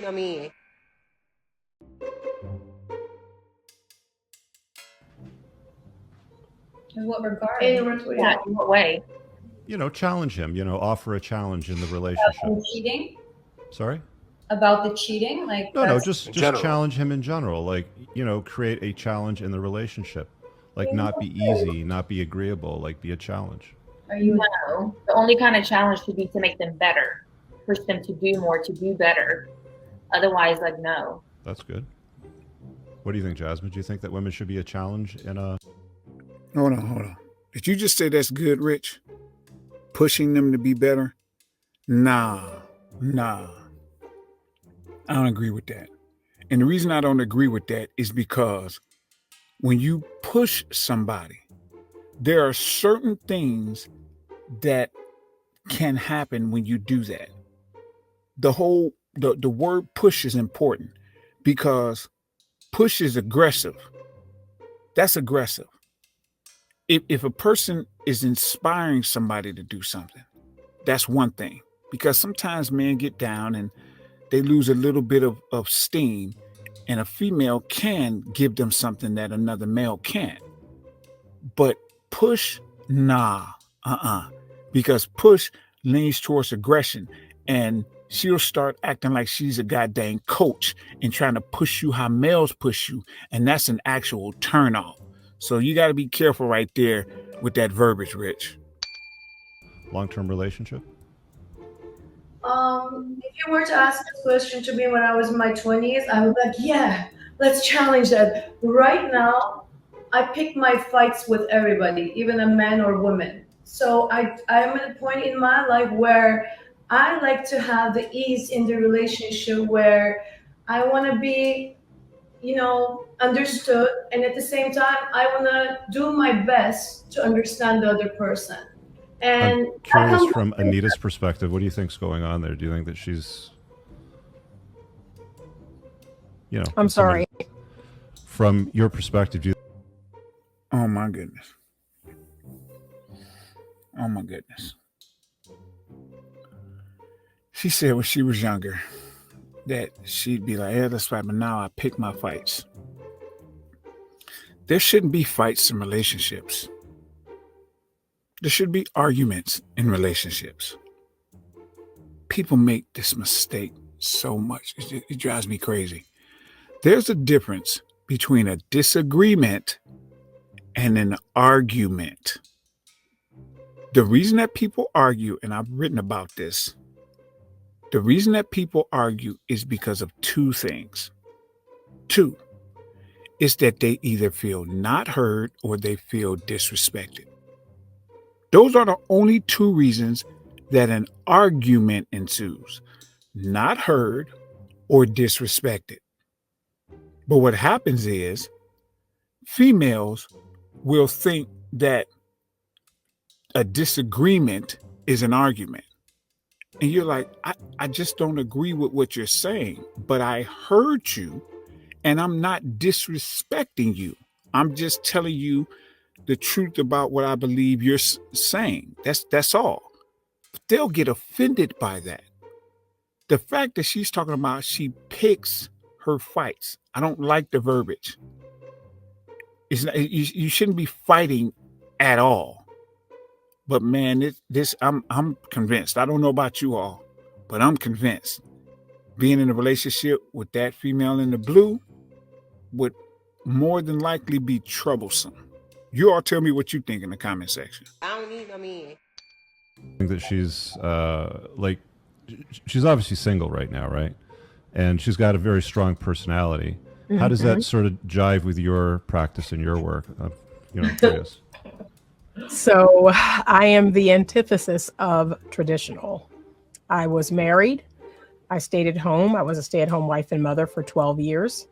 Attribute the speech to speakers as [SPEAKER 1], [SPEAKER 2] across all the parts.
[SPEAKER 1] kami.
[SPEAKER 2] In what regard?
[SPEAKER 3] In what way?
[SPEAKER 4] Challenge him, offer a challenge in the relationship.
[SPEAKER 2] About cheating?
[SPEAKER 4] Sorry?
[SPEAKER 2] About the cheating?
[SPEAKER 4] No, just challenge him in general. Create a challenge in the relationship. Not be easy, not be agreeable, be a challenge.
[SPEAKER 3] No. The only kind of challenge should be to make them better, push them to do more, to do better. Otherwise, no.
[SPEAKER 4] That's good. What do you think, Jasmine? Do you think that women should be a challenge in a...
[SPEAKER 5] Hold on. Did you just say that's good, Rich? Pushing them to be better? Nah. I don't agree with that. And the reason I don't agree with that is because when you push somebody, there are certain things that can happen when you do that. The word push is important because push is aggressive. That's aggressive. If a person is inspiring somebody to do something, that's one thing. Because sometimes men get down and they lose a little bit of steam, and a female can give them something that another male can't. But push, nah, because push leans towards aggression, and she'll start acting like she's a goddamn coach and trying to push you how males push you, and that's an actual turnoff. So you got to be careful right there with that verbiage, Rich.
[SPEAKER 4] Long-term relationship?
[SPEAKER 1] If you were to ask this question to me when I was in my 20s, I would be like, yeah, let's challenge that. Right now, I pick my fights with everybody, even a man or woman. So I'm at a point in my life where I like to have the ease in the relationship where I want to be, understood. And at the same time, I want to do my best to understand the other person. And
[SPEAKER 4] I'm curious from Anita's perspective, what do you think's going on there? Do you think that she's,
[SPEAKER 6] I'm sorry.
[SPEAKER 4] From your perspective, do you...
[SPEAKER 5] Oh my goodness. She said when she was younger that she'd be like, yeah, that's right, but now I pick my fights. There shouldn't be fights in relationships. There should be arguments in relationships. People make this mistake so much. It drives me crazy. There's a difference between a disagreement and an argument. The reason that people argue, and I've written about this, the reason that people argue is because of two things. Two, is that they either feel not heard or they feel disrespected. Those are the only two reasons that an argument ensues. Not heard or disrespected. But what happens is females will think that a disagreement is an argument. And you're like, I just don't agree with what you're saying, but I heard you and I'm not disrespecting you. I'm just telling you the truth about what I believe you're saying. That's all. But they'll get offended by that. The fact that she's talking about she picks her fights. I don't like the verbiage. It's not, you shouldn't be fighting at all. But man, I'm convinced. I don't know about you all, but I'm convinced. Being in a relationship with that female in the blue would more than likely be troublesome. You all tell me what you think in the comment section.
[SPEAKER 4] I think that she's she's obviously single right now, right? And she's got a very strong personality. Mm-hmm. How does that sort of jive with your practice and your work? I'm curious.
[SPEAKER 6] So I am the antithesis of traditional. I was married. I stayed at home. I was a stay-at-home wife and mother for 12 years.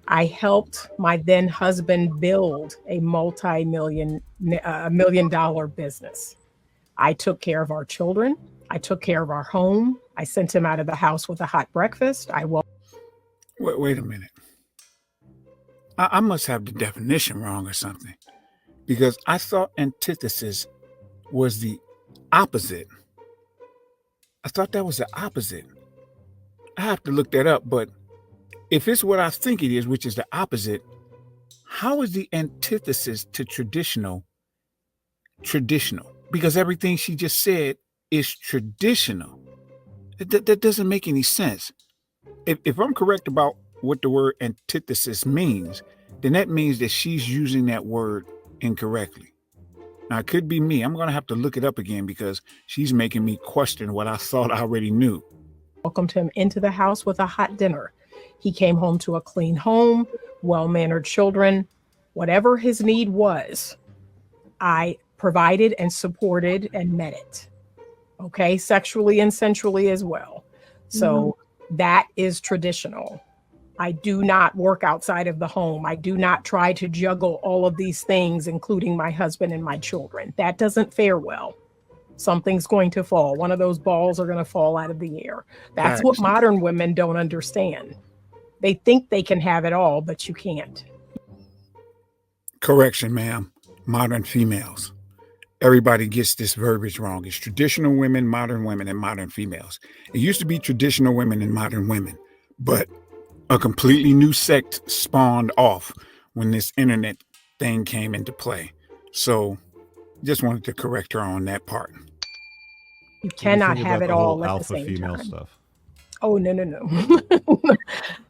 [SPEAKER 6] I helped my then husband build a $multi-million business. I took care of our children. I took care of our home. I sent him out of the house with a hot breakfast.
[SPEAKER 5] Wait a minute. I must have the definition wrong or something, because I thought antithesis was the opposite. I thought that was the opposite. I have to look that up. But if it's what I think it is, which is the opposite, how is the antithesis to traditional? Because everything she just said is traditional. That doesn't make any sense. If I'm correct about what the word antithesis means, then that means that she's using that word incorrectly. Now, it could be me. I'm going to have to look it up again because she's making me question what I thought I already knew.
[SPEAKER 6] Welcomed him into the house with a hot dinner. He came home to a clean home, well-mannered children. Whatever his need was, I provided and supported and met it. Okay, sexually and sensually as well. So that is traditional. I do not work outside of the home. I do not try to juggle all of these things, including my husband and my children. That doesn't fare well. Something's going to fall. One of those balls are going to fall out of the air. That's what modern women don't understand. They think they can have it all, but you can't.
[SPEAKER 5] Correction, ma'am. Modern females. Everybody gets this verbiage wrong. It's traditional women, and modern females. It used to be traditional women and modern women, but a completely new sect spawned off when this internet thing came into play. So just wanted to correct her on that part.
[SPEAKER 6] You cannot have it all at the
[SPEAKER 4] alpha
[SPEAKER 6] same
[SPEAKER 4] female
[SPEAKER 6] time.
[SPEAKER 4] stuff.
[SPEAKER 6] Oh, no. No.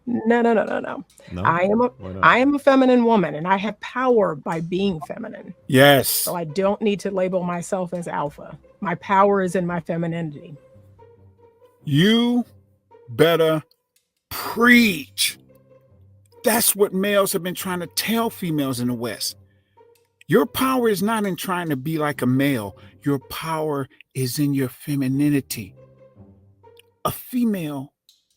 [SPEAKER 4] No?
[SPEAKER 6] I am a feminine woman, and I have power by being feminine.
[SPEAKER 5] Yes.
[SPEAKER 6] So I don't need to label myself as alpha. My power is in my femininity.
[SPEAKER 5] You better preach. That's what males have been trying to tell females in the West. Your power is not in trying to be like a male. Your power is in your femininity. A female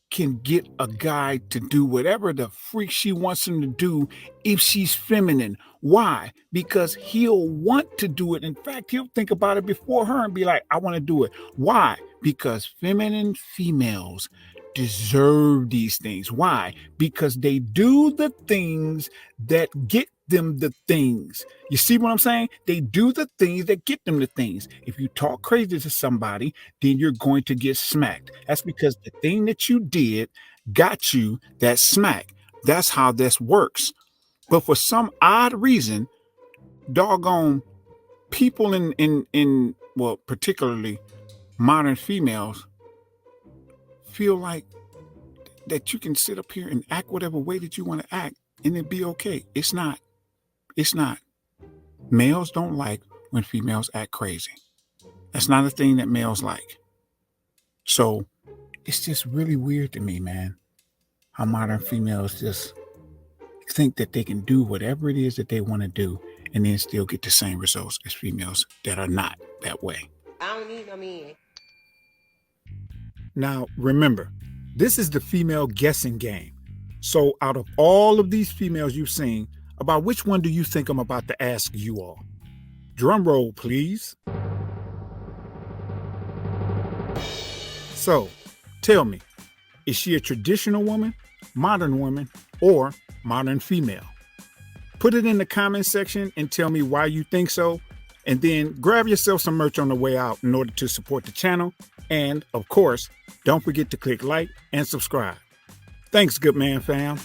[SPEAKER 5] can get a guy to do whatever the freak she wants him to do if she's feminine. Why? Because he'll want to do it. In fact, he'll think about it before her and be like, I want to do it. Why? Because feminine females deserve these things. Why? Because they do the things that get them the things. You see what I'm saying? They do the things that get them the things. If you talk crazy to somebody, then you're going to get smacked. That's because the thing that you did got you that smack. That's how this works. But for some odd reason, doggone people in well, particularly modern females, feel like that you can sit up here and act whatever way that you want to act and it be okay. It's not. It's not. Males don't like when females act crazy. That's not a thing that males like. So it's just really weird to me, man, how modern females just think that they can do whatever it is that they want to do and then still get the same results as females that are not that way.
[SPEAKER 7] I don't need no man.
[SPEAKER 5] Now, remember, this is the female guessing game. So out of all of these females you've seen, about which one do you think I'm about to ask you all? Drum roll, please. So, tell me, is she a traditional woman, or modern female? Put it in the comment section and tell me why you think so. And then grab yourself some merch on the way out in order to support the channel. And, of course, don't forget to click like and subscribe. Thanks, good man fam.